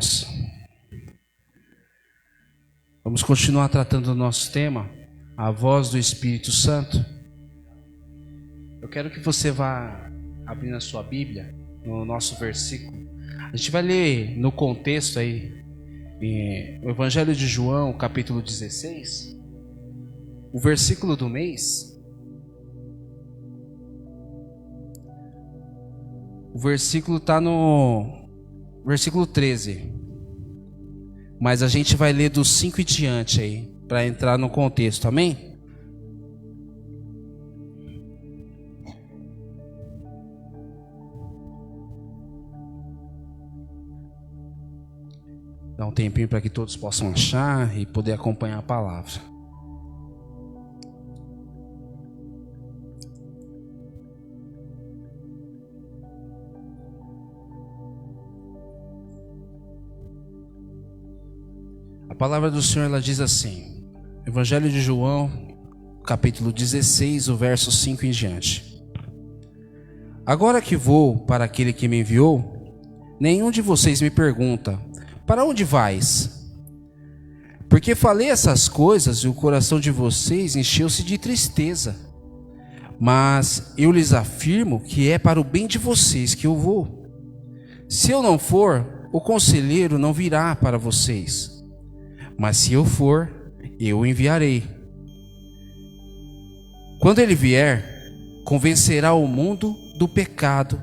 irmãos? Vamos continuar tratando do nosso tema, a voz do Espírito Santo. Eu quero que você vá abrindo a sua Bíblia no nosso versículo. A gente vai ler no contexto aí, o Evangelho de João, capítulo 16, o versículo do mês. O versículo está no versículo 13. Mas a gente vai ler dos 5 em diante aí, para entrar no contexto, amém? Dá um tempinho para que todos possam achar e poder acompanhar a palavra. A palavra do Senhor, ela diz assim, Evangelho de João, capítulo 16, o verso 5 em diante. Agora que vou para aquele que me enviou, nenhum de vocês me pergunta, para onde vais? Porque falei essas coisas e o coração de vocês encheu-se de tristeza. Mas eu lhes afirmo que é para o bem de vocês que eu vou. Se eu não for, o conselheiro não virá para vocês. Mas se eu for, eu o enviarei. Quando ele vier, convencerá o mundo do pecado,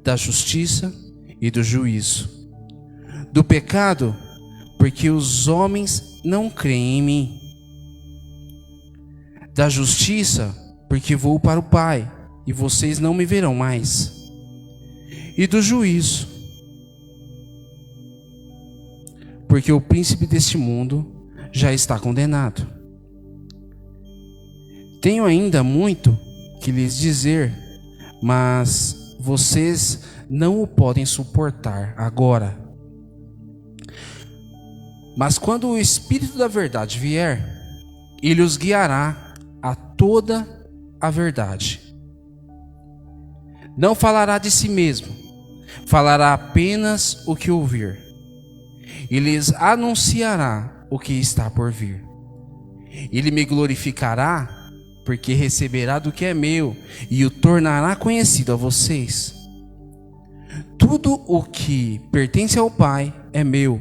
da justiça e do juízo. Do pecado, porque os homens não creem em mim. Da justiça, porque vou para o Pai, e vocês não me verão mais. E do juízo, porque o príncipe deste mundo já está condenado. Tenho ainda muito que lhes dizer, mas vocês não o podem suportar agora. Mas quando o Espírito da verdade vier, ele os guiará a toda a verdade. Não falará de si mesmo, falará apenas o que ouvir. E lhes anunciará o que está por vir. Ele me glorificará, porque receberá do que é meu e o tornará conhecido a vocês. Tudo o que pertence ao Pai é meu,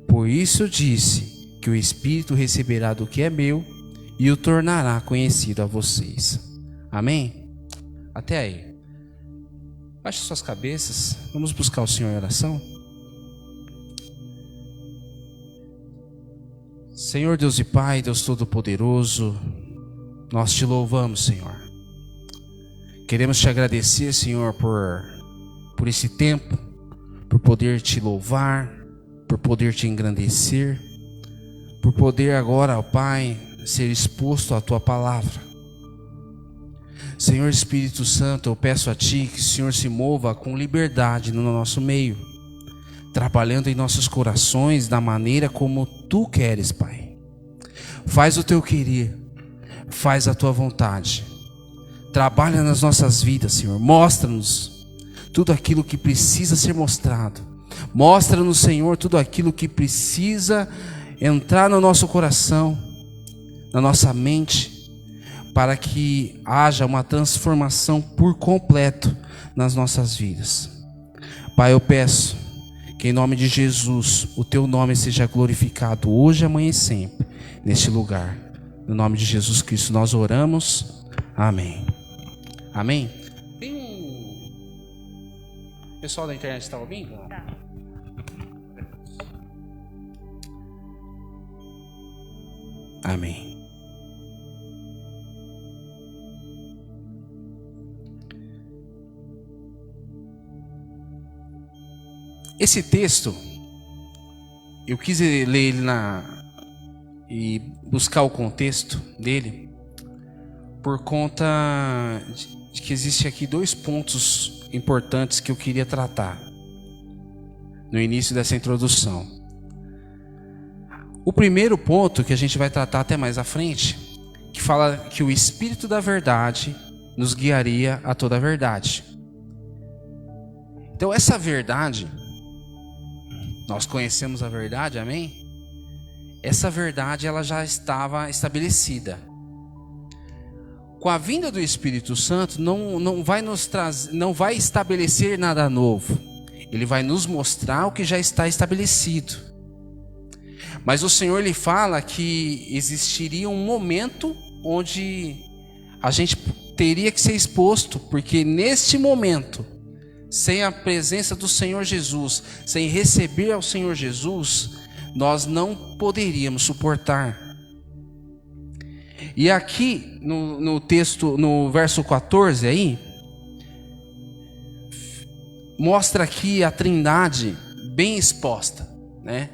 por isso disse que o Espírito receberá do que é meu e o tornará conhecido a vocês. Amém? Até aí. Baixe suas cabeças, vamos buscar o Senhor em oração. Senhor Deus e Pai, Deus Todo-Poderoso, nós te louvamos, Senhor. Queremos te agradecer, Senhor, por esse tempo, por poder te louvar, por poder te engrandecer, por poder agora, ó Pai, ser exposto à tua palavra. Senhor Espírito Santo, eu peço a Ti que o Senhor se mova com liberdade no nosso meio, trabalhando em nossos corações da maneira como Tu queres, Pai. Faz o Teu querer, faz a Tua vontade. Trabalha nas nossas vidas, Senhor. Mostra-nos tudo aquilo que precisa ser mostrado. Mostra-nos, Senhor, tudo aquilo que precisa entrar no nosso coração, na nossa mente, para que haja uma transformação por completo nas nossas vidas. Pai, eu peço que em nome de Jesus, o Teu nome seja glorificado hoje, amanhã e sempre, neste lugar. No nome de Jesus Cristo nós oramos. Amém. Amém. Tem o pessoal da internet está ouvindo? Tá. Amém. Esse texto, eu quis ler ele e buscar o contexto dele, por conta de que existe aqui 2 pontos importantes que eu queria tratar no início dessa introdução. O primeiro ponto, que a gente vai tratar até mais à frente, que fala que o Espírito da verdade nos guiaria a toda a verdade. Então essa verdade, Nós conhecemos a verdade, amém? Essa verdade ela já estava estabelecida. Com a vinda do Espírito Santo, não vai estabelecer nada novo. Ele vai nos mostrar o que já está estabelecido. Mas o Senhor lhe fala que existiria um momento onde a gente teria que ser exposto, porque neste momento, sem a presença do Senhor Jesus, sem receber ao Senhor Jesus, nós não poderíamos suportar. E aqui no texto, no verso 14 aí, mostra aqui a Trindade bem exposta, né?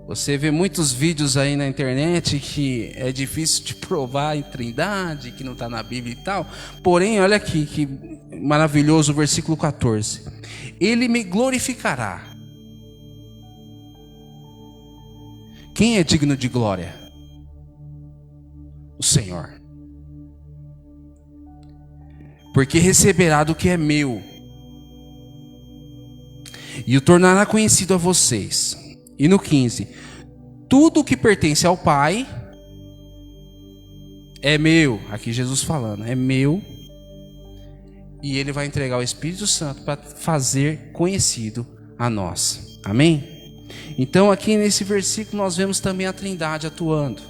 Você vê muitos vídeos aí na internet que é difícil de provar em Trindade, que não está na Bíblia e tal. Porém, olha aqui que maravilhoso o versículo 14. Ele me glorificará. Quem é digno de glória? O Senhor. Porque receberá do que é meu e o tornará conhecido a vocês. E no 15, tudo que pertence ao Pai é meu. Aqui Jesus falando, é meu. E Ele vai entregar o Espírito Santo para fazer conhecido a nós. Amém? Então aqui nesse versículo nós vemos também a Trindade atuando.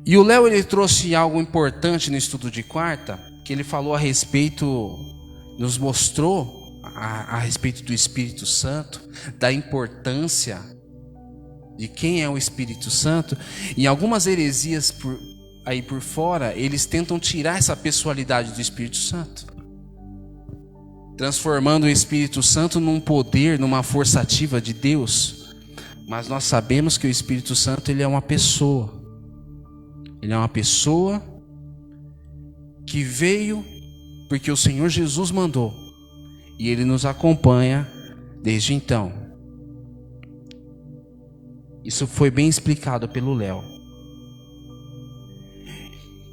E o Léo ele trouxe algo importante no estudo de quarta, que ele falou a respeito, nos mostrou a respeito do Espírito Santo, da importância de quem é o Espírito Santo. Em algumas heresias aí por fora, eles tentam tirar essa pessoalidade do Espírito Santo, transformando o Espírito Santo num poder, numa força ativa de Deus. Mas nós sabemos que o Espírito Santo ele é uma pessoa. Ele é uma pessoa que veio porque o Senhor Jesus mandou. E Ele nos acompanha desde então. Isso foi bem explicado pelo Léo.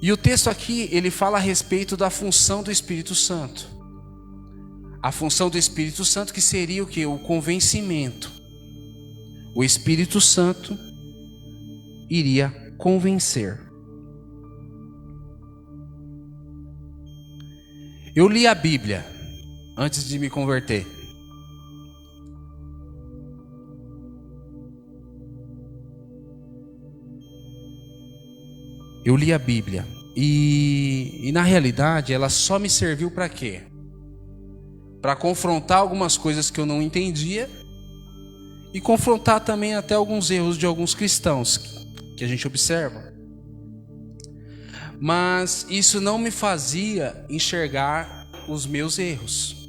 E o texto aqui, ele fala a respeito da função do Espírito Santo. A função do Espírito Santo que seria o quê? O convencimento. O Espírito Santo iria convencer. Eu li a Bíblia antes de me converter. Eu li a Bíblia e na realidade ela só me serviu para quê? Para confrontar algumas coisas que eu não entendia e confrontar também até alguns erros de alguns cristãos que a gente observa. Mas isso não me fazia enxergar os meus erros,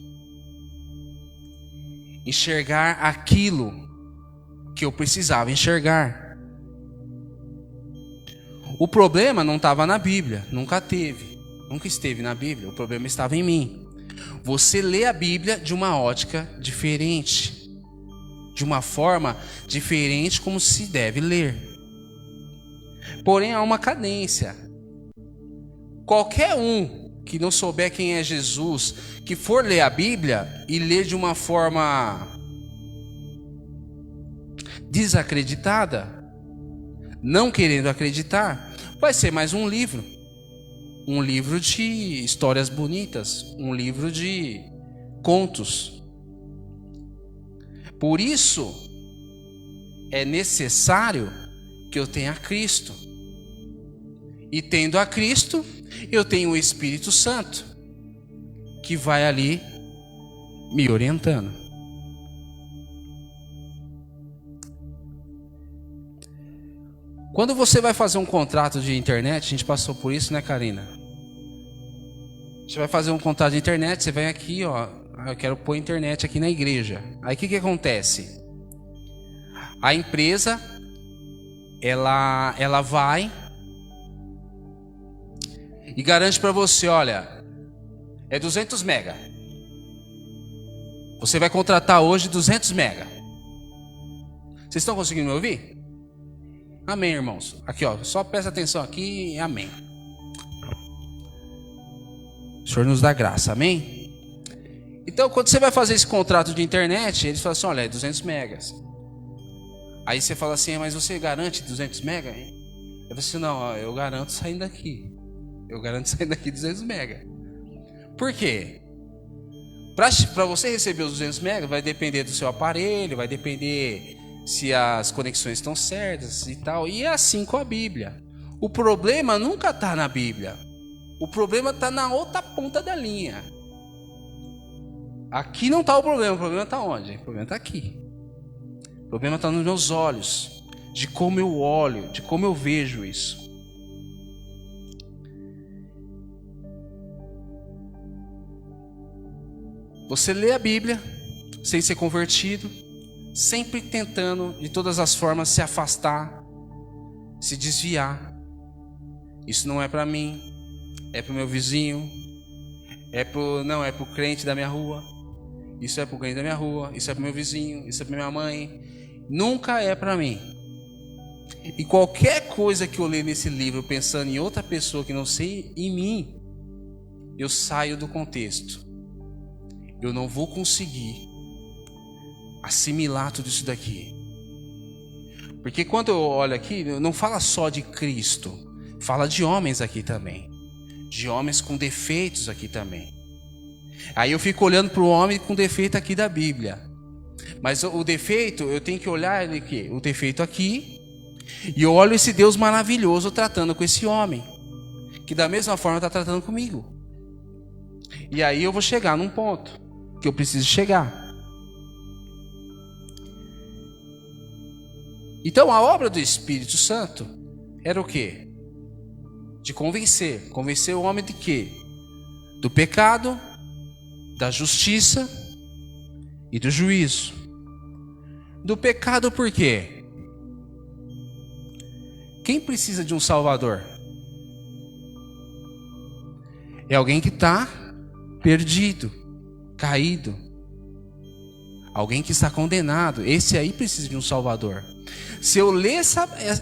enxergar aquilo que eu precisava enxergar. O problema não estava na Bíblia, nunca esteve na Bíblia, o problema estava em mim. Você lê a Bíblia de uma ótica diferente, de uma forma diferente como se deve ler. Porém há uma cadência. Qualquer um que não souber quem é Jesus, que for ler a Bíblia e ler de uma forma desacreditada, não querendo acreditar, vai ser mais um livro de histórias bonitas, um livro de contos. Por isso é necessário que eu tenha Cristo, e tendo a Cristo eu tenho o Espírito Santo que vai ali me orientando. Quando você vai fazer um contrato de internet, a gente passou por isso, né, Karina? Você vai fazer um contrato de internet, você vem aqui, ó, eu quero pôr internet aqui na igreja. Aí o que acontece? A empresa, ela vai e garante para você, olha, é 200 mega. Você vai contratar hoje 200 mega. Vocês estão conseguindo me ouvir? Amém, irmãos. Aqui, ó, só presta atenção aqui, amém. O Senhor nos dá graça, amém? Então, quando você vai fazer esse contrato de internet, eles falam assim, olha, é 200 megas. Aí você fala assim, mas você garante 200 megas? Eu falo assim, não, eu garanto saindo daqui. Eu garanto saindo daqui 200 megas. Por quê? Para você receber os 200 megas, vai depender do seu aparelho, vai depender se as conexões estão certas e tal. E é assim com a Bíblia. O problema nunca está na Bíblia. O problema está na outra ponta da linha. Aqui não está o problema está onde? O problema está aqui. O problema está nos meus olhos, de como eu olho, de como eu vejo isso. Você lê a Bíblia sem ser convertido, sempre tentando de todas as formas se afastar, se desviar. Isso não é para mim, é para o meu vizinho, é pro crente da minha rua. Isso é pro crente da minha rua, isso é pro meu vizinho, isso é pra minha mãe. Nunca é para mim. E qualquer coisa que eu ler nesse livro pensando em outra pessoa que não sei em mim, eu saio do contexto. Eu não vou conseguir assimilar tudo isso daqui. Porque quando eu olho aqui, não fala só de Cristo, fala de homens aqui também, de homens com defeitos aqui também. Aí eu fico olhando para o homem com defeito aqui da Bíblia. Mas o defeito, eu tenho que olhar ele aqui, o defeito aqui, e eu olho esse Deus maravilhoso tratando com esse homem, que da mesma forma está tratando comigo. E aí eu vou chegar num ponto que eu preciso chegar. Então a obra do Espírito Santo era o quê? De convencer. Convencer o homem de quê? Do pecado, da justiça e do juízo. Do pecado por quê? Quem precisa de um Salvador? É alguém que está perdido, caído. Alguém que está condenado. Esse aí precisa de um Salvador. Se eu ler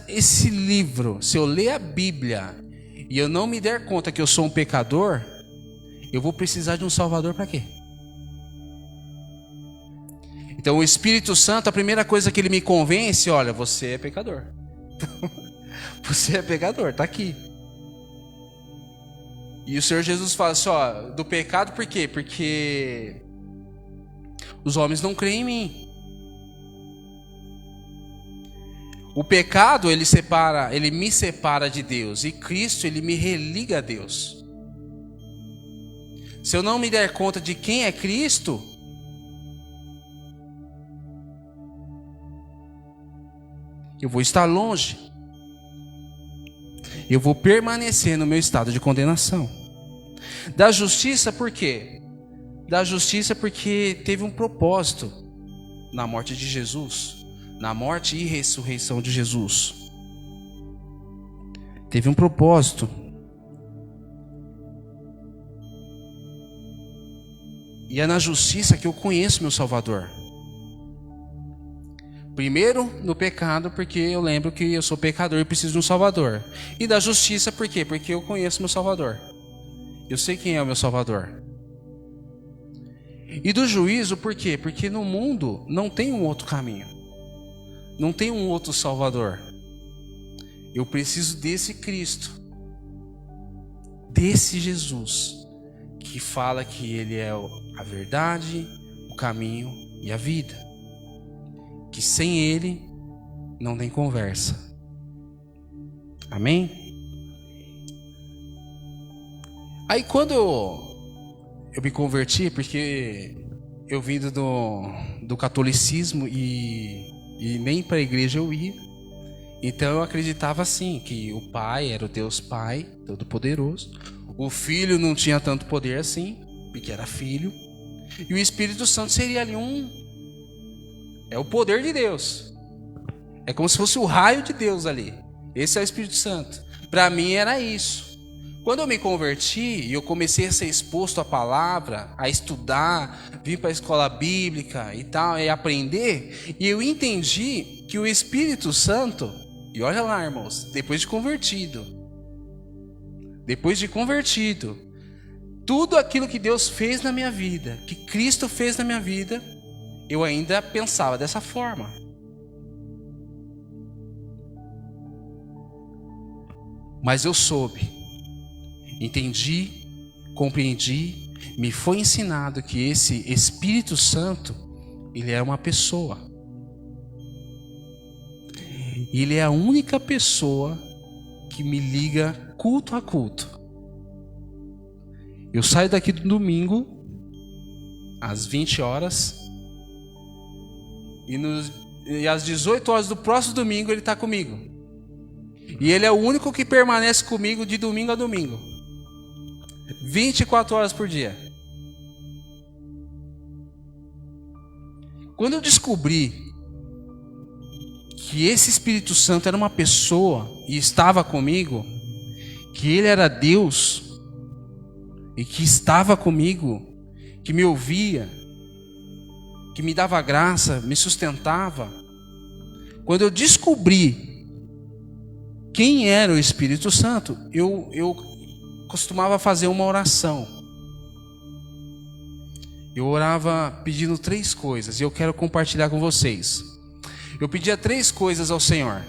esse livro, se eu ler a Bíblia e eu não me der conta que eu sou um pecador, eu vou precisar de um Salvador para quê? Então o Espírito Santo, a primeira coisa que ele me convence, olha, você é pecador. Você é pecador, está aqui. E o Senhor Jesus fala assim, ó, do pecado por quê? Porque os homens não creem em mim. O pecado, ele me separa de Deus. E Cristo, ele me religa a Deus. Se eu não me der conta de quem é Cristo, eu vou estar longe. Eu vou permanecer no meu estado de condenação. Da justiça, por quê? Da justiça porque teve um propósito na morte de Jesus, na morte e ressurreição de Jesus. Teve um propósito. E é na justiça que eu conheço meu Salvador. Primeiro, no pecado, porque eu lembro que eu sou pecador e preciso de um Salvador. E da justiça, por quê? Porque eu conheço meu Salvador. Eu sei quem é o meu Salvador. E do juízo, por quê? Porque no mundo não tem um outro caminho. Não tem um outro Salvador. Eu preciso desse Cristo. Desse Jesus. Que fala que Ele é a verdade, o caminho e a vida. Que sem Ele não tem conversa. Amém? Aí quando eu me converti, porque eu vindo do catolicismo e nem para a igreja eu ia, então eu acreditava assim, que o Pai era o Deus Pai, Todo-Poderoso, o Filho não tinha tanto poder assim, porque era Filho, e o Espírito Santo seria ali é o poder de Deus. É como se fosse o raio de Deus ali. Esse é o Espírito Santo. Para mim era isso. Quando eu me converti e eu comecei a ser exposto à palavra, a estudar, vim para a escola bíblica e tal, e aprender, e eu entendi que o Espírito Santo, e olha lá, irmãos, depois de convertido, tudo aquilo que Deus fez na minha vida, que Cristo fez na minha vida, eu ainda pensava dessa forma. Mas eu soube, entendi, compreendi, me foi ensinado que esse Espírito Santo, ele é uma pessoa. Ele é a única pessoa que me liga culto a culto. Eu saio daqui do domingo, às 20 horas, e às 18 horas do próximo domingo ele está comigo. E ele é o único que permanece comigo de domingo a domingo. 24 horas por dia. Quando eu descobri que esse Espírito Santo era uma pessoa e estava comigo, que ele era Deus e que estava comigo, que me ouvia, que me dava graça, me sustentava. Quando eu descobri quem era o Espírito Santo, eu costumava fazer uma oração. Eu orava pedindo 3 coisas e eu quero compartilhar com vocês. Eu pedia 3 coisas ao Senhor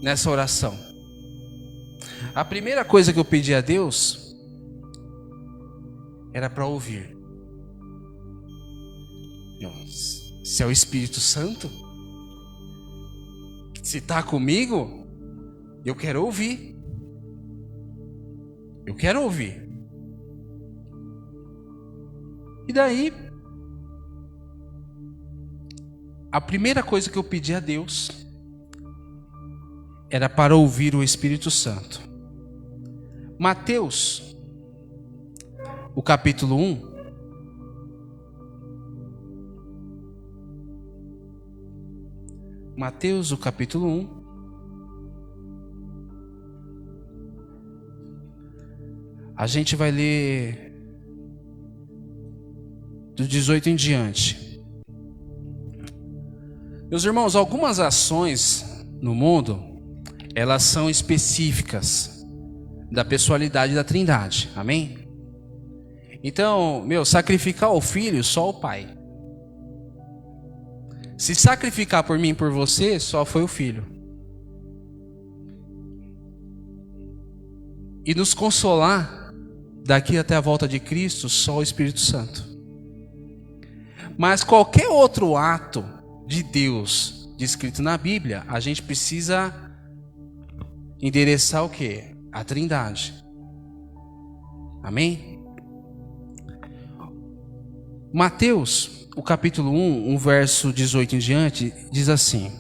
nessa oração. A primeira coisa que eu pedi a Deus era para ouvir. Se é o Espírito Santo, se está comigo, eu quero ouvir. Eu quero ouvir. E daí, a primeira coisa que eu pedi a Deus era para ouvir o Espírito Santo. Mateus, o capítulo 1. Mateus, o capítulo 1. A gente vai ler do 18 em diante. Meus irmãos, algumas ações no mundo, elas são específicas da pessoalidade da Trindade. Amém? Então, sacrificar o filho, só o pai. Se sacrificar por mim e por você, só foi o filho. E nos consolar daqui até a volta de Cristo, só o Espírito Santo. Mas qualquer outro ato de Deus descrito na Bíblia, a gente precisa endereçar o quê? A Trindade. Amém? Mateus, o capítulo 1, verso 18 em diante, diz assim: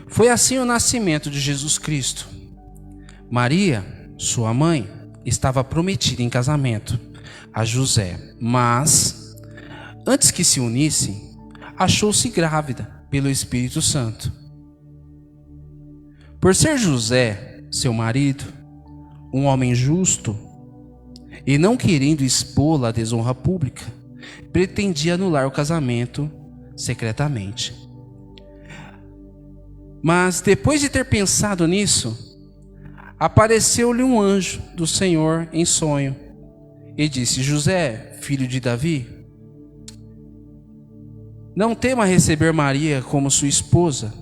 Foi assim o nascimento de Jesus Cristo. Maria, sua mãe, estava prometida em casamento a José, mas, antes que se unissem, achou-se grávida pelo Espírito Santo. Por ser José, seu marido, um homem justo, e não querendo expô-la à desonra pública, pretendia anular o casamento secretamente. Mas depois de ter pensado nisso, apareceu-lhe um anjo do Senhor em sonho e disse: José, filho de Davi, não tema receber Maria como sua esposa,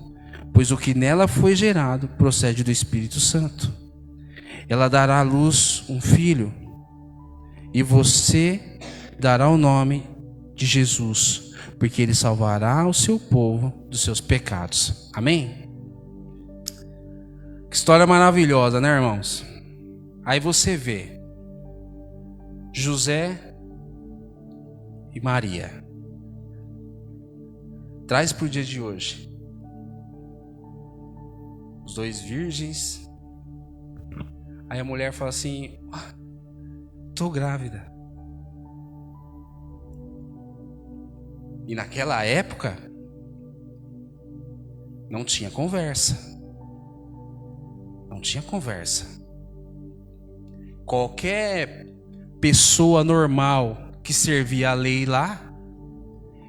pois o que nela foi gerado procede do Espírito Santo. Ela dará à luz um filho, e você dará o nome de Jesus, porque ele salvará o seu povo dos seus pecados. Amém? Que história maravilhosa, né, irmãos? Aí você vê José e Maria. Traz para o dia de hoje. Os 2 virgens. Aí a mulher fala assim: tô grávida. E naquela época não tinha conversa. Não tinha conversa. Qualquer pessoa normal que servia a lei lá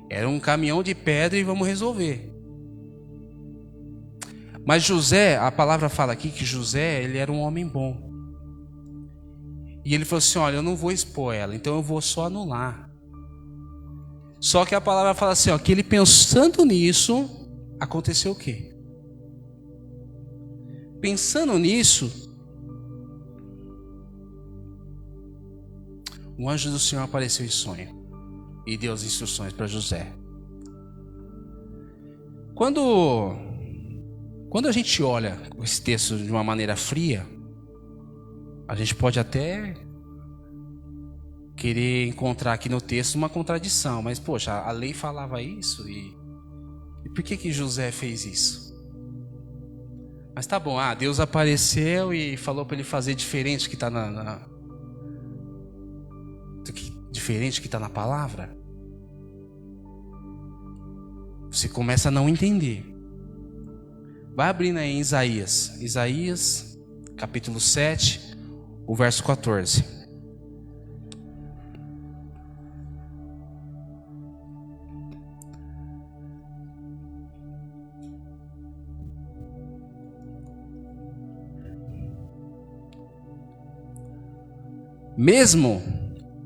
era um caminhão de pedra e vamos resolver. Mas José, a palavra fala aqui que José, ele era um homem bom. E ele falou assim, olha, eu não vou expor ela, então eu vou só anular. Só que a palavra fala assim, ó, que ele pensando nisso, aconteceu o quê? Pensando nisso, o anjo do Senhor apareceu em sonho e deu as instruções para José. Quando a gente olha esse texto de uma maneira fria, a gente pode até querer encontrar aqui no texto uma contradição, mas poxa, a lei falava isso e por que José fez isso? Mas tá bom, Deus apareceu e falou para ele fazer diferente que está diferente que está na palavra. Você começa a não entender. Vai abrindo aí em Isaías, capítulo 7, o verso 14. Mesmo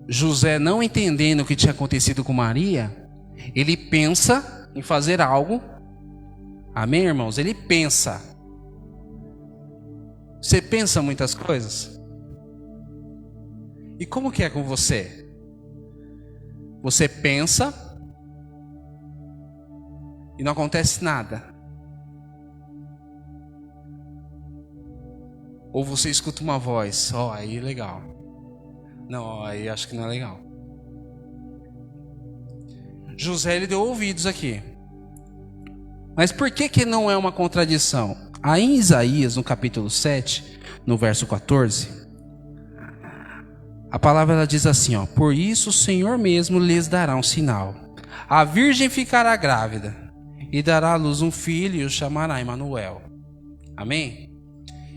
José não entendendo o que tinha acontecido com Maria, ele pensa em fazer algo. Amém, irmãos? Ele pensa. Você pensa muitas coisas? E como que é com você? Você pensa e não acontece nada? Ou você escuta uma voz, aí legal. Não, aí acho que não é legal. José, ele deu ouvidos aqui. Mas por que não é uma contradição? Aí em Isaías, no capítulo 7, no verso 14, a palavra ela diz assim, por isso o Senhor mesmo lhes dará um sinal. A virgem ficará grávida e dará à luz um filho e o chamará Emanuel. Amém?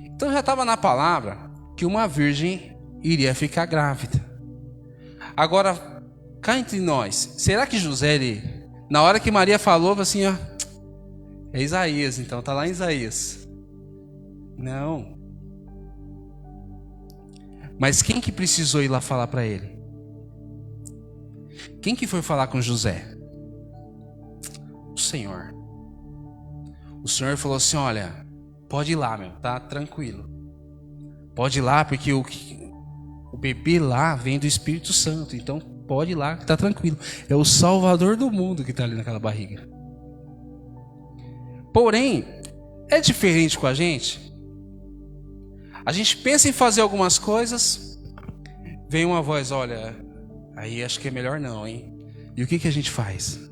Então já estava na palavra que uma virgem iria ficar grávida. Agora, cá entre nós, será que José, na hora que Maria falou, assim, é Isaías, então, tá lá em Isaías. Não. Mas quem que precisou ir lá falar para ele? Quem que foi falar com José? O Senhor. O Senhor falou assim, olha, pode ir lá, tá tranquilo. Pode ir lá, porque o bebê lá vem do Espírito Santo, então pode ir lá que tá tranquilo. É o Salvador do mundo que tá ali naquela barriga. Porém, é diferente com a gente. A gente pensa em fazer algumas coisas, vem uma voz, olha, aí acho que é melhor não, hein? E o que a gente faz?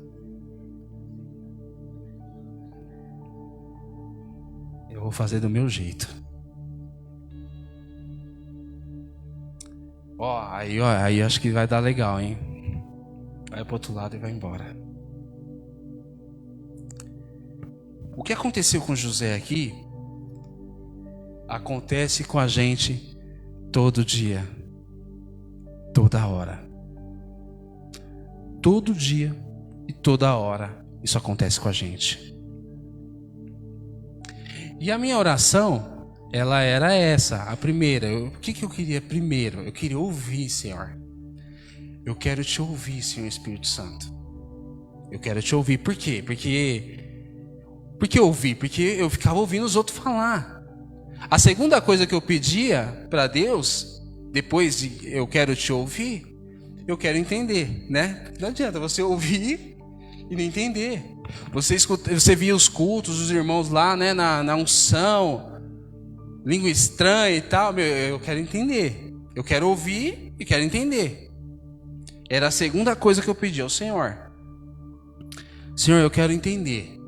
Eu vou fazer do meu jeito. Aí acho que vai dar legal, hein? Vai pro outro lado e vai embora. O que aconteceu com José aqui, acontece com a gente todo dia, toda hora. Todo dia e toda hora isso acontece com a gente. E a minha oração, ela era essa, a primeira. O que eu queria primeiro? Eu queria ouvir, Senhor. Eu quero te ouvir, Senhor Espírito Santo. Eu quero te ouvir. Por quê? Porque ouvir? Porque eu ficava ouvindo os outros falar. A segunda coisa que eu pedia para Deus, depois de eu quero te ouvir, eu quero entender, né? Não adianta você ouvir e não entender. Você via os cultos, os irmãos lá, né, na unção, língua estranha e tal, eu quero entender. Eu quero ouvir e quero entender. Era a segunda coisa que eu pedi ao Senhor. Senhor, eu quero entender.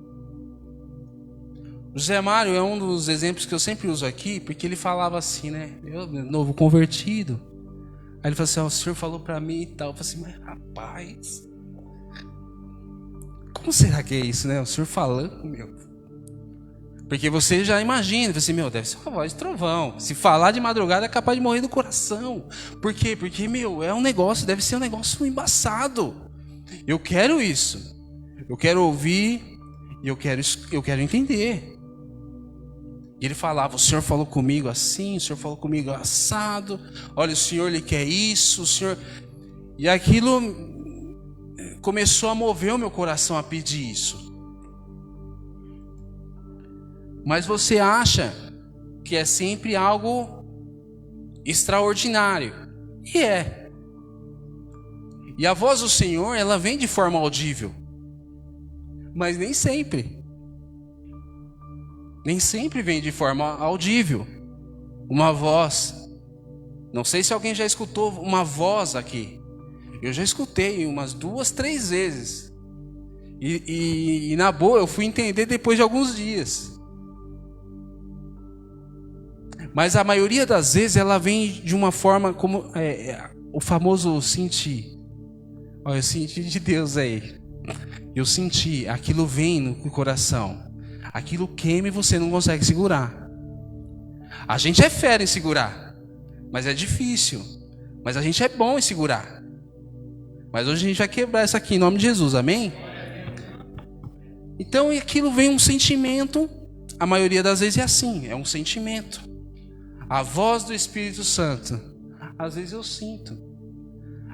O José Mário é um dos exemplos que eu sempre uso aqui, porque ele falava assim, né? Eu, novo convertido. Aí ele falou assim, o Senhor falou pra mim e tal. Eu falei assim, mas rapaz, como será que é isso, né? O Senhor falando, Porque você já imagina, assim, deve ser uma voz de trovão. Se falar de madrugada é capaz de morrer do coração. Por quê? Porque, é um negócio, deve ser um negócio embaçado. Eu quero isso. Eu quero ouvir e eu quero entender. E ele falava: o Senhor falou comigo assim, o Senhor falou comigo assado, olha, o Senhor ele quer isso, o Senhor... E aquilo começou a mover o meu coração a pedir isso. Mas você acha que é sempre algo extraordinário. E é. E a voz do Senhor, ela vem de forma audível. Mas nem sempre. Nem sempre vem de forma audível. Uma voz. Não sei se alguém já escutou uma voz aqui. Eu já escutei umas 2, 3 vezes. E na boa eu fui entender depois de alguns dias. Mas a maioria das vezes ela vem de uma forma como o famoso sentir. Olha, eu senti de Deus aí. Eu senti, aquilo vem no coração. Aquilo queima e você não consegue segurar. A gente é fera em segurar, mas é difícil. Mas a gente é bom em segurar. Mas hoje a gente vai quebrar isso aqui em nome de Jesus, amém? Então aquilo vem um sentimento. A maioria das vezes é assim, é um sentimento. A voz do Espírito Santo, às vezes eu sinto.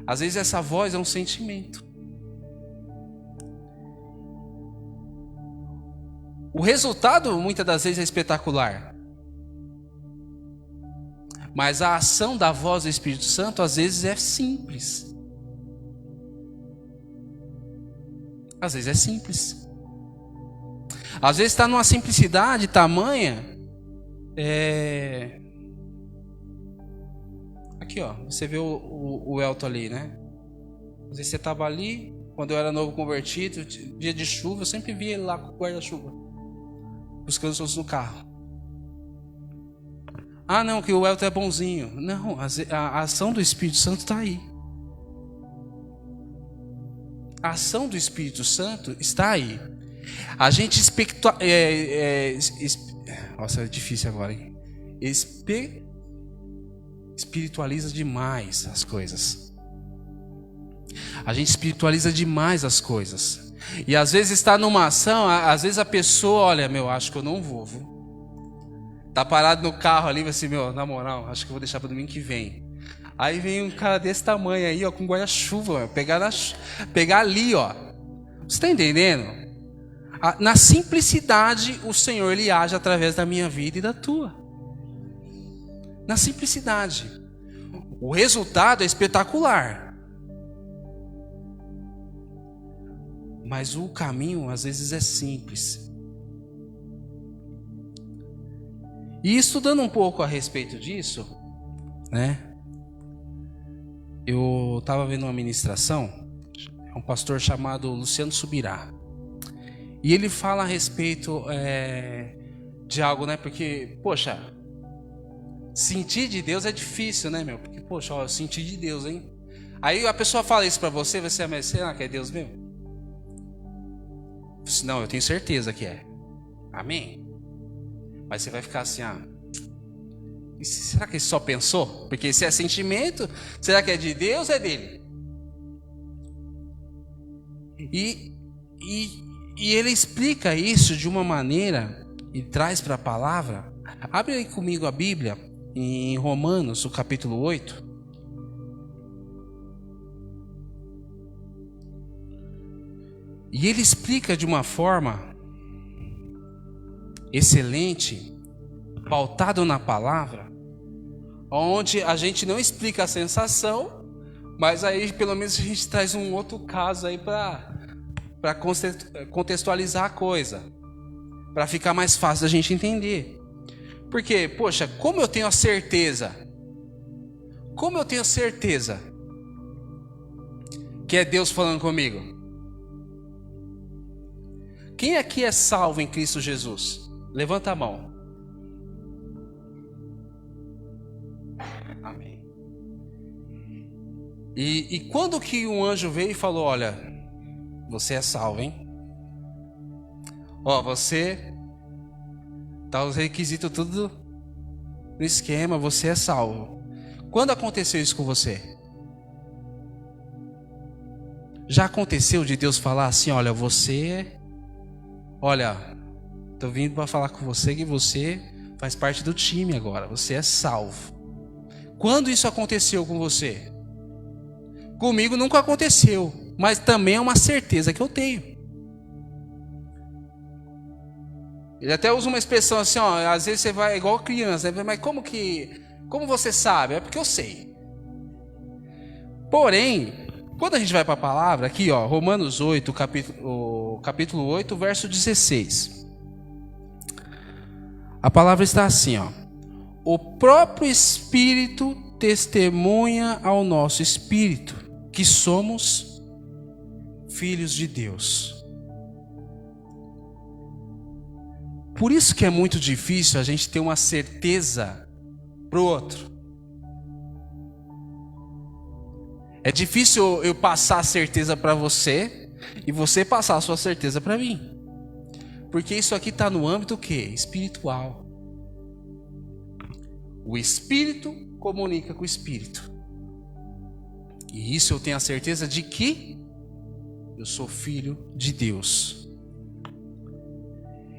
Às vezes essa voz é um sentimento. O resultado muitas das vezes é espetacular. Mas a ação da voz do Espírito Santo às vezes é simples. Às vezes é simples. Às vezes está numa simplicidade tamanha. Aqui, ó, você vê o Elton ali, né? Às vezes você estava ali, quando eu era novo convertido, dia de chuva, eu sempre via ele lá com o guarda-chuva, buscando os no carro. Ah, não, que o Elton é bonzinho. Não, a ação do Espírito Santo está aí. A ação do Espírito Santo está aí. A gente nossa, é difícil agora, hein? Espiritualiza demais as coisas. A gente espiritualiza demais as coisas. E às vezes está numa ação, às vezes a pessoa, olha, acho que eu não vou. Tá parado no carro ali, vai assim, na moral, acho que eu vou deixar para domingo que vem. Aí vem um cara desse tamanho aí, ó, com guarda-chuva, pegar ali, ó. Você está entendendo? Na simplicidade, o Senhor ele age através da minha vida e da tua. Na simplicidade. O resultado é espetacular. Mas o caminho às vezes é simples. E estudando um pouco a respeito disso, né? Eu estava vendo uma ministração, é um pastor chamado Luciano Subirá. E ele fala a respeito de algo, né? Porque, poxa, sentir de Deus é difícil, né, meu? Porque, poxa, eu senti de Deus, hein? Aí a pessoa fala isso pra você será que é Deus mesmo? Não, eu tenho certeza que é. Amém? Mas você vai ficar assim, será que ele só pensou? Porque se é sentimento, será que é de Deus ou é dele? E ele explica isso de uma maneira e traz para a palavra. Abre aí comigo a Bíblia em Romanos, o capítulo 8. E ele explica de uma forma excelente, pautado na palavra, onde a gente não explica a sensação, mas aí pelo menos a gente traz um outro caso aí para contextualizar a coisa, para ficar mais fácil da gente entender. Porque, poxa, como eu tenho a certeza que é Deus falando comigo? Quem aqui é salvo em Cristo Jesus? Levanta a mão. Amém. E quando que um anjo veio e falou, olha, você é salvo, hein? Ó, você tá os requisitos tudo no esquema, você é salvo. Quando aconteceu isso com você? Já aconteceu de Deus falar assim, olha, tô vindo para falar com você que você faz parte do time agora, você é salvo. Quando isso aconteceu com você? Comigo nunca aconteceu, mas também é uma certeza que eu tenho. Ele até usa uma expressão assim, ó, às vezes você vai igual criança, né? Mas como você sabe? É porque eu sei. Porém, quando a gente vai para a palavra, aqui ó, Romanos 8, capítulo 8, verso 16. A palavra está assim, ó. O próprio Espírito testemunha ao nosso espírito que somos filhos de Deus. Por isso que é muito difícil a gente ter uma certeza pro outro. É difícil eu passar a certeza para você e você passar a sua certeza para mim. Porque isso aqui está no âmbito o quê? Espiritual. O Espírito comunica com o Espírito. E isso eu tenho a certeza de que eu sou filho de Deus.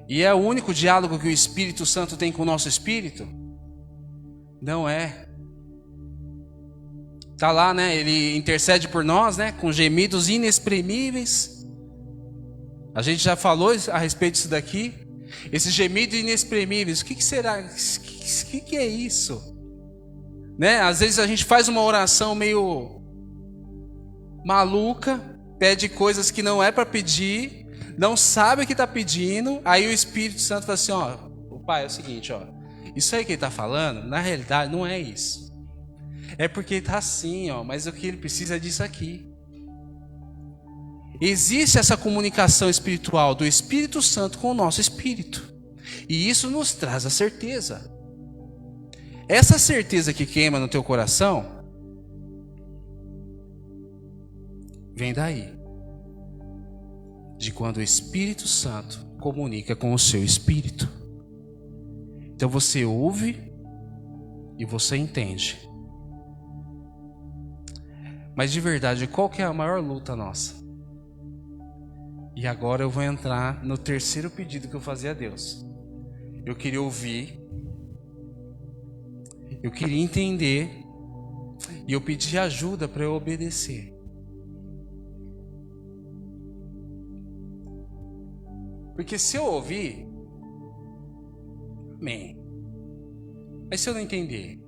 E é o único diálogo que o Espírito Santo tem com o nosso espírito? Não é. Está lá, né? Ele intercede por nós, né? Com gemidos inexprimíveis. A gente já falou a respeito disso daqui. Esses gemidos inexprimíveis, o que será? O que é isso? Né? Às vezes a gente faz uma oração meio maluca, pede coisas que não é para pedir, não sabe o que está pedindo, aí o Espírito Santo fala assim, ó, o Pai, é o seguinte, ó, isso aí que ele está falando, na realidade não é isso. É porque ele está assim, ó, mas o que ele precisa é disso aqui. Existe essa comunicação espiritual do Espírito Santo com o nosso espírito. E isso nos traz a certeza. Essa certeza que queima no teu coração, vem daí. De quando o Espírito Santo comunica com o seu espírito. Então você ouve e você entende. Mas de verdade, qual que é a maior luta nossa? E agora eu vou entrar no terceiro pedido que eu fazia a Deus. Eu queria ouvir, eu queria entender, e eu pedi ajuda para eu obedecer. Porque se eu ouvir, amém. Mas se eu não entender,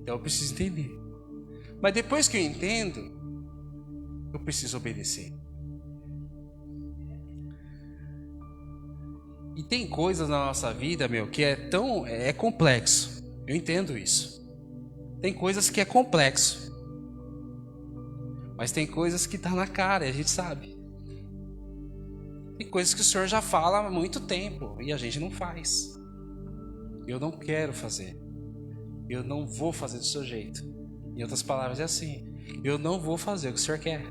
então eu preciso entender. Mas depois que eu entendo, eu preciso obedecer. E tem coisas na nossa vida, que é complexo. Eu entendo isso. Tem coisas que é complexo. Mas tem coisas que tá na cara, e a gente sabe. Tem coisas que o Senhor já fala há muito tempo e a gente não faz. Eu não quero fazer. Eu não vou fazer do seu jeito. Em outras palavras é assim: eu não vou fazer o que o Senhor quer.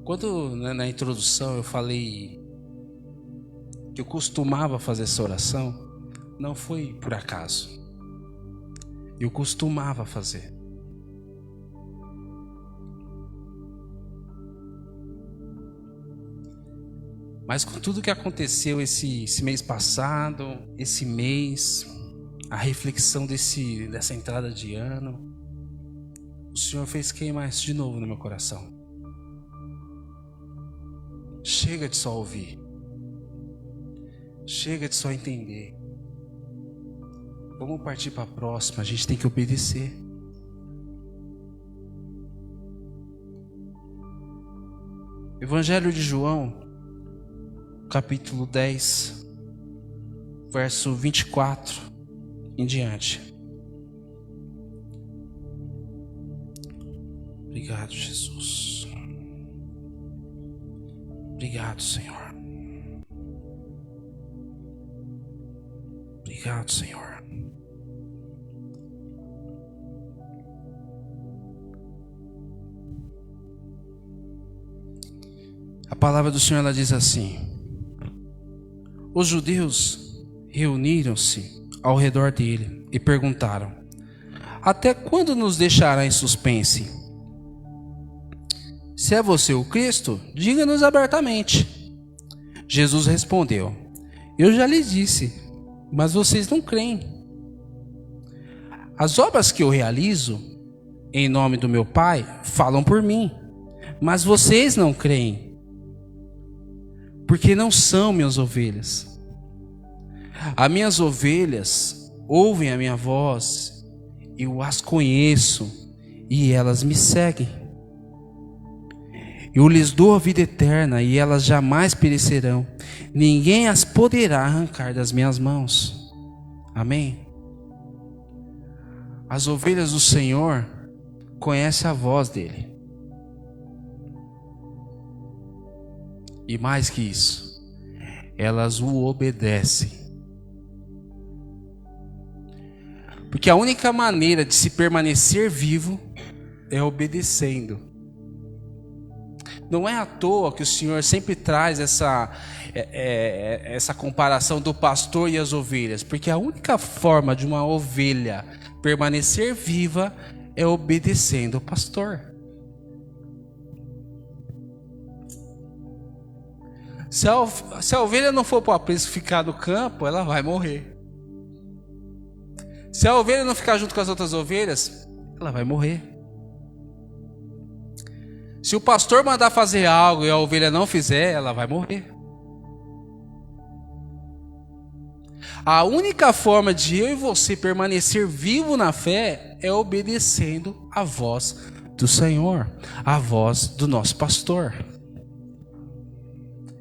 Quando na introdução eu falei que eu costumava fazer essa oração, não foi por acaso. Eu costumava fazer. Mas com tudo que aconteceu esse mês passado, esse mês, a reflexão dessa entrada de ano, o Senhor fez queimar isso de novo no meu coração. Chega de só ouvir. Chega de só entender. Vamos partir para a próxima, a gente tem que obedecer. Evangelho de João, capítulo 10, verso 24 em diante. Obrigado, Jesus. Obrigado, Senhor. Obrigado, Senhor. A palavra do Senhor, ela diz assim: os judeus reuniram-se ao redor dele e perguntaram: até quando nos deixará em suspense? Se é você o Cristo, diga-nos abertamente. Jesus respondeu: eu já lhes disse, mas vocês não creem. As obras que eu realizo em nome do meu Pai falam por mim, mas vocês não creem, porque não são minhas ovelhas. As minhas ovelhas ouvem a minha voz, eu as conheço e elas me seguem. Eu lhes dou a vida eterna e elas jamais perecerão. Ninguém as poderá arrancar das minhas mãos. Amém? As ovelhas do Senhor conhecem a voz dele. E mais que isso, elas o obedecem. Porque a única maneira de se permanecer vivo é obedecendo. Não é à toa que o Senhor sempre traz essa comparação do pastor e as ovelhas. Porque a única forma de uma ovelha permanecer viva é obedecendo o pastor. Se a ovelha não for para o aprisco ficar no campo, ela vai morrer. Se a ovelha não ficar junto com as outras ovelhas, ela vai morrer. Se o pastor mandar fazer algo e a ovelha não fizer, ela vai morrer. A única forma de eu e você permanecer vivo na fé é obedecendo a voz do Senhor, a voz do nosso pastor.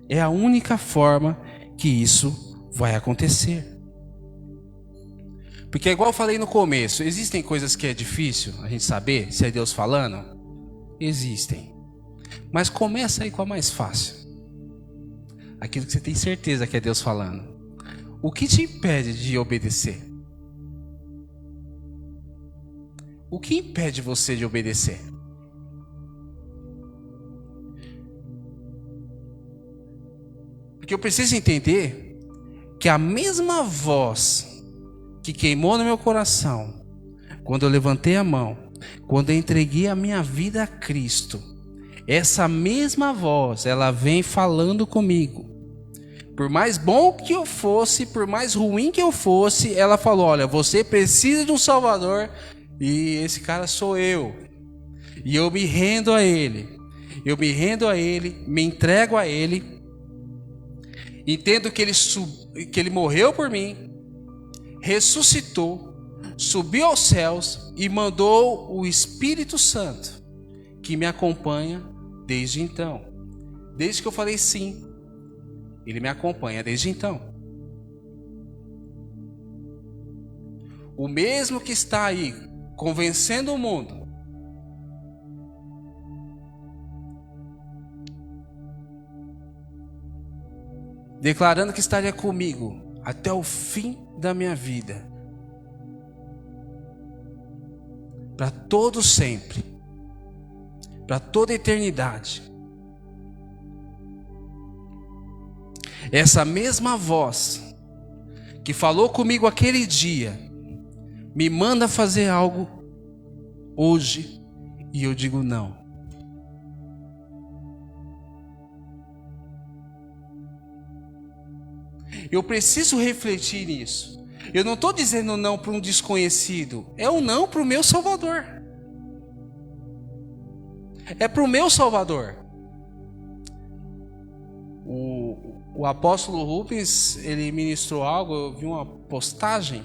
É a única forma que isso vai acontecer. Porque igual eu falei no começo, existem coisas que é difícil a gente saber se é Deus falando? Existem. Mas começa aí com a mais fácil. Aquilo que você tem certeza que é Deus falando. O que te impede de obedecer? O que impede você de obedecer? Porque eu preciso entender que a mesma voz que queimou no meu coração, quando eu levantei a mão, quando eu entreguei a minha vida a Cristo, essa mesma voz, ela vem falando comigo. Por mais bom que eu fosse, por mais ruim que eu fosse, ela falou: olha, você precisa de um Salvador e esse cara sou eu. E eu me rendo a Ele. Eu me rendo a Ele, me entrego a Ele. Entendo que Ele morreu por mim, ressuscitou, subiu aos céus e mandou o Espírito Santo, que me acompanha desde então. Desde que eu falei sim, Ele me acompanha desde então. O mesmo que está aí, convencendo o mundo, declarando que estaria comigo até o fim da minha vida, para todo sempre, para toda a eternidade. Essa mesma voz que falou comigo aquele dia me manda fazer algo hoje e eu digo não. Eu preciso refletir nisso. Eu não estou dizendo não para um desconhecido, é um não para o meu Salvador. É para o meu Salvador. O apóstolo Rubens, ele ministrou algo, eu vi uma postagem,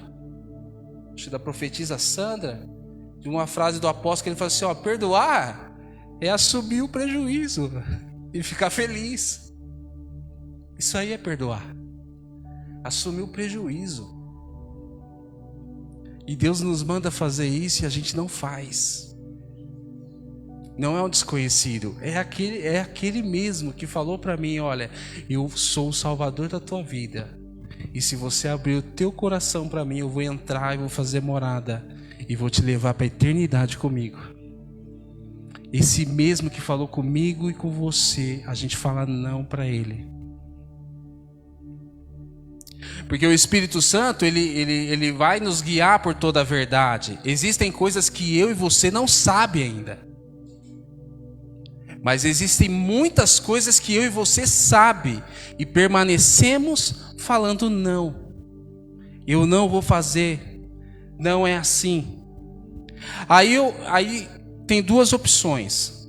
acho que da profetisa Sandra, de uma frase do apóstolo que ele falou assim: ó, perdoar é assumir o prejuízo e ficar feliz. Isso aí é perdoar. Assumir o prejuízo. E Deus nos manda fazer isso e a gente não faz. Não é um desconhecido, é aquele mesmo que falou para mim: olha, eu sou o Salvador da tua vida. E se você abrir o teu coração para mim, eu vou entrar e vou fazer morada e vou te levar para a eternidade comigo. Esse mesmo que falou comigo e com você, a gente fala não para ele. Porque o Espírito Santo, ele vai nos guiar por toda a verdade. Existem coisas que eu e você não sabem ainda. Mas existem muitas coisas que eu e você sabe e permanecemos falando não. Eu não vou fazer. Não é assim. Aí tem duas opções.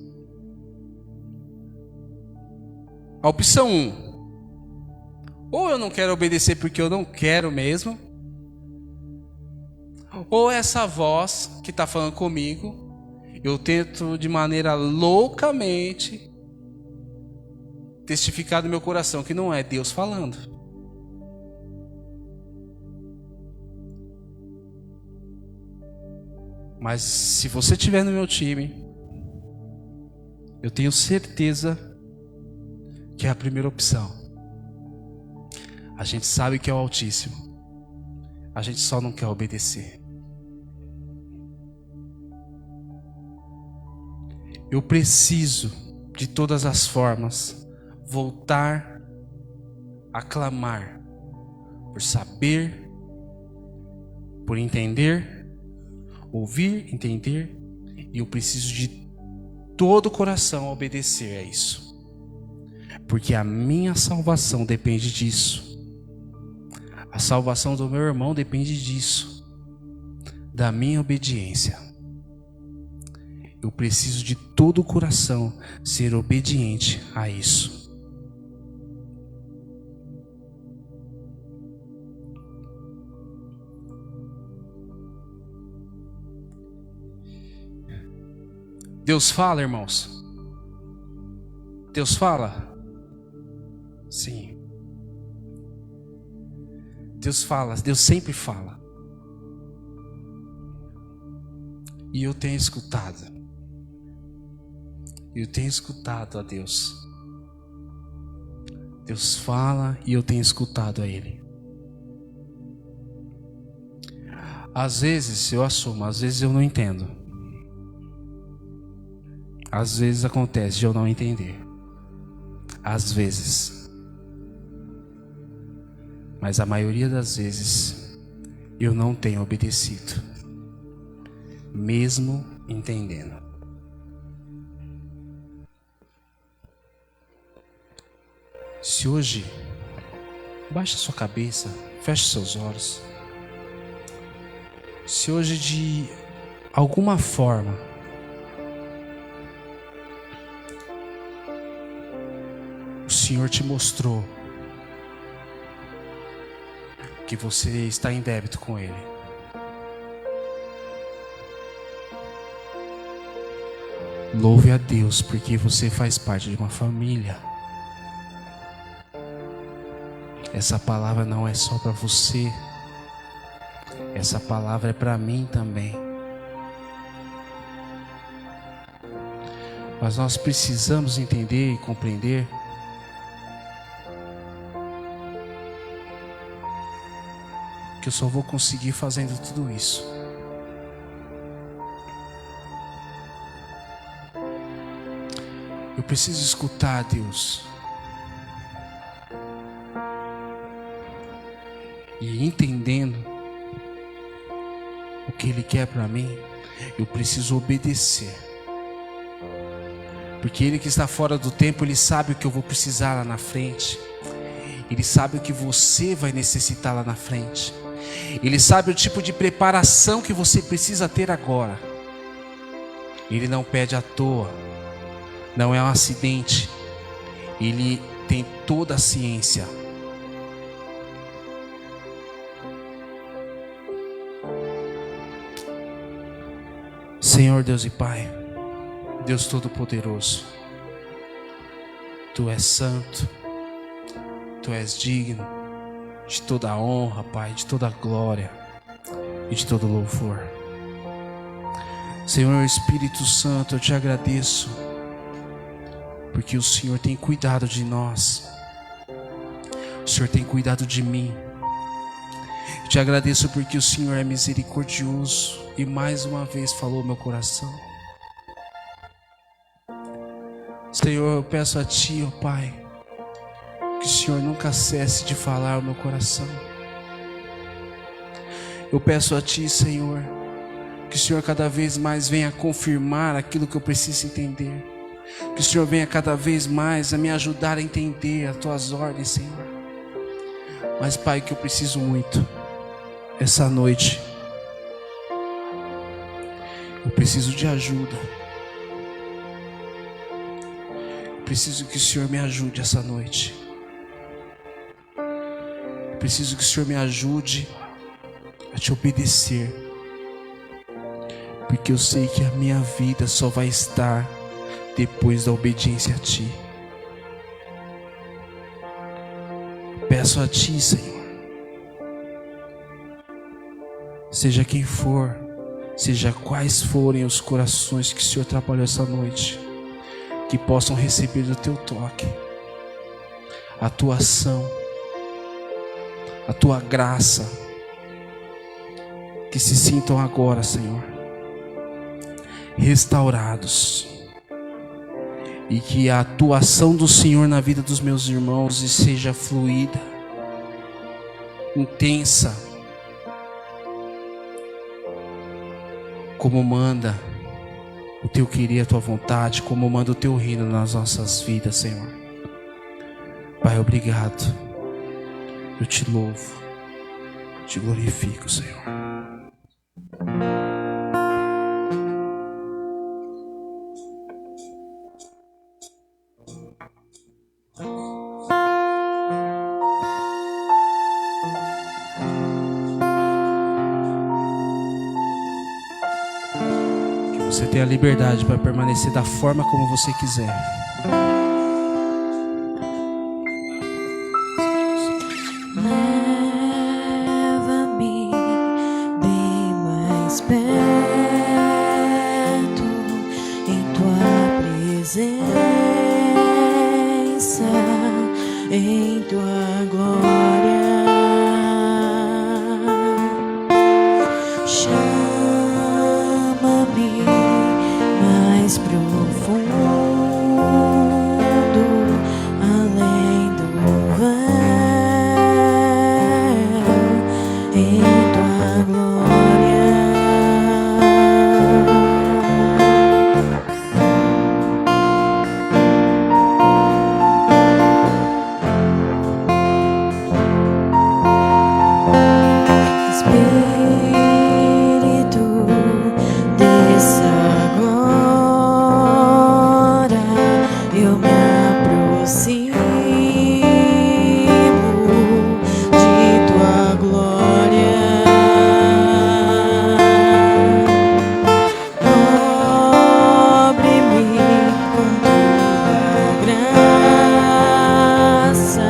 A opção 1. Ou eu não quero obedecer porque eu não quero mesmo. Ou essa voz que está falando comigo, eu tento de maneira loucamente testificar no meu coração que não é Deus falando. Mas se você estiver no meu time, eu tenho certeza que é a primeira opção. A gente sabe que é o Altíssimo. A gente só não quer obedecer. Eu preciso, de todas as formas, voltar a clamar por saber, por entender, ouvir, entender, e eu preciso de todo o coração obedecer a isso, porque a minha salvação depende disso, a salvação do meu irmão depende disso, da minha obediência. Eu preciso de todo o coração ser obediente a isso. Deus fala, irmãos? Deus fala? Sim. Deus fala, Deus sempre fala. E eu tenho escutado. Eu tenho escutado a Deus. Deus fala e eu tenho escutado a Ele. Às vezes eu assumo, às vezes eu não entendo. Às vezes acontece de eu não entender. Às vezes. Mas a maioria das vezes eu não tenho obedecido, mesmo entendendo. Se hoje, baixa sua cabeça, feche seus olhos. Se hoje de alguma forma o Senhor te mostrou que você está em débito com Ele, louve a Deus porque você faz parte de uma família. Essa palavra não é só para você. Essa palavra é para mim também. Mas nós precisamos entender e compreender que eu só vou conseguir fazendo tudo isso eu preciso escutar Deus e entendendo o que Ele quer para mim, eu preciso obedecer, porque Ele que está fora do tempo, Ele sabe o que eu vou precisar lá na frente, Ele sabe o que você vai necessitar lá na frente, Ele sabe o tipo de preparação que você precisa ter agora. Ele não pede à toa, não é um acidente, Ele tem toda a ciência. Senhor Deus e Pai, Deus Todo-Poderoso, Tu és santo, Tu és digno de toda a honra, Pai, de toda a glória e de todo louvor. Senhor Espírito Santo, eu te agradeço, porque o Senhor tem cuidado de nós, o Senhor tem cuidado de mim. Eu te agradeço porque o Senhor é misericordioso e mais uma vez falou meu coração. Senhor, eu peço a Ti, ó Pai, que o Senhor nunca cesse de falar ao meu coração. Eu peço a Ti, Senhor, que o Senhor cada vez mais venha confirmar aquilo que eu preciso entender. Que o Senhor venha cada vez mais a me ajudar a entender as tuas ordens, Senhor. Mas, Pai, que eu preciso muito essa noite, eu preciso de ajuda. Eu preciso que o Senhor me ajude essa noite. Eu preciso que o Senhor me ajude a te obedecer, porque eu sei que a minha vida só vai estar depois da obediência a Ti. Peço a Ti, Senhor, seja quem for, seja quais forem os corações que o Senhor trabalhou essa noite, que possam receber do Teu toque, a Tua ação, a Tua graça, que se sintam agora, Senhor, restaurados, e que a atuação do Senhor na vida dos meus irmãos seja fluida, intensa, como manda o Teu querer, a Tua vontade, como manda o Teu reino nas nossas vidas, Senhor. Pai, obrigado. Eu Te louvo, Te glorifico, Senhor. Você tem a liberdade para permanecer da forma como você quiser. Leva-me bem mais perto em Tua presença, em Tua glória. Chama-me mais profundo, além do véu, em Tua glória. Espírito, desça agora, eu me aproximo de Tua glória. Cobre-me com Tua graça,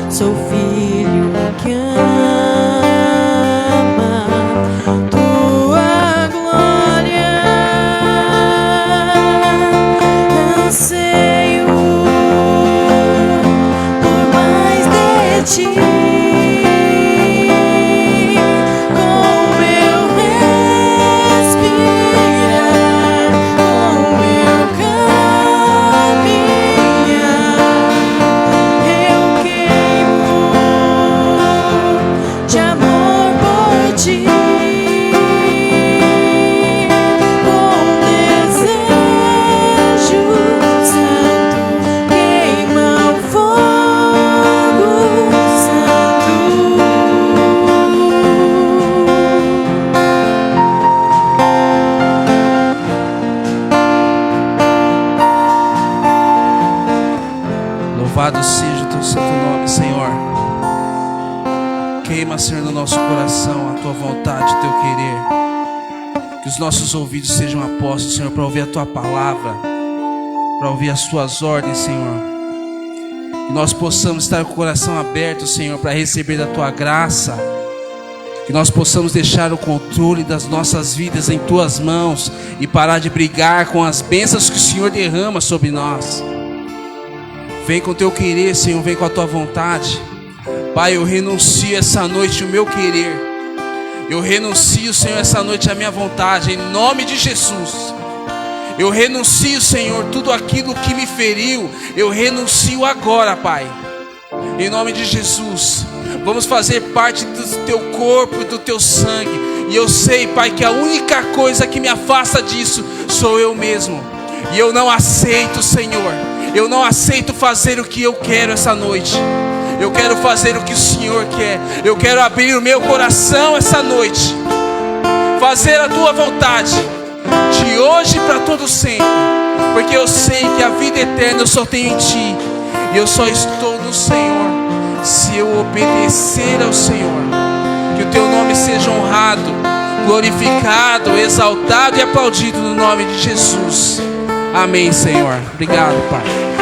sou filho que ama Tua glória. Anseio por mais de Ti, com meu respirar, com meu caminhar, eu queimo de amor por Ti, com desejo santo, queima o fogo santo. Louvado seja o Teu santo nome, Senhor. Queima, Senhor, no nosso coração a Tua vontade, o Teu querer. Que os nossos ouvidos sejam apostos, Senhor, para ouvir a Tua palavra, para ouvir as Tuas ordens, Senhor. Que nós possamos estar com o coração aberto, Senhor, para receber da Tua graça. Que nós possamos deixar o controle das nossas vidas em Tuas mãos e parar de brigar com as bênçãos que o Senhor derrama sobre nós. Vem com o Teu querer, Senhor, vem com a Tua vontade. Pai, eu renuncio essa noite o meu querer. Eu renuncio, Senhor, essa noite a minha vontade, em nome de Jesus. Eu renuncio, Senhor, tudo aquilo que me feriu. Eu renuncio agora, Pai, em nome de Jesus. Vamos fazer parte do Teu corpo e do Teu sangue. E eu sei, Pai, que a única coisa que me afasta disso sou eu mesmo. E eu não aceito, Senhor. Eu não aceito fazer o que eu quero essa noite. Eu quero fazer o que o Senhor quer. Eu quero abrir o meu coração essa noite. Fazer a tua vontade. De hoje para todo sempre. Porque eu sei que a vida eterna eu só tenho em Ti. E eu só estou no Senhor se eu obedecer ao Senhor. Que o Teu nome seja honrado, glorificado, exaltado e aplaudido no nome de Jesus. Amém, Senhor. Obrigado, Pai.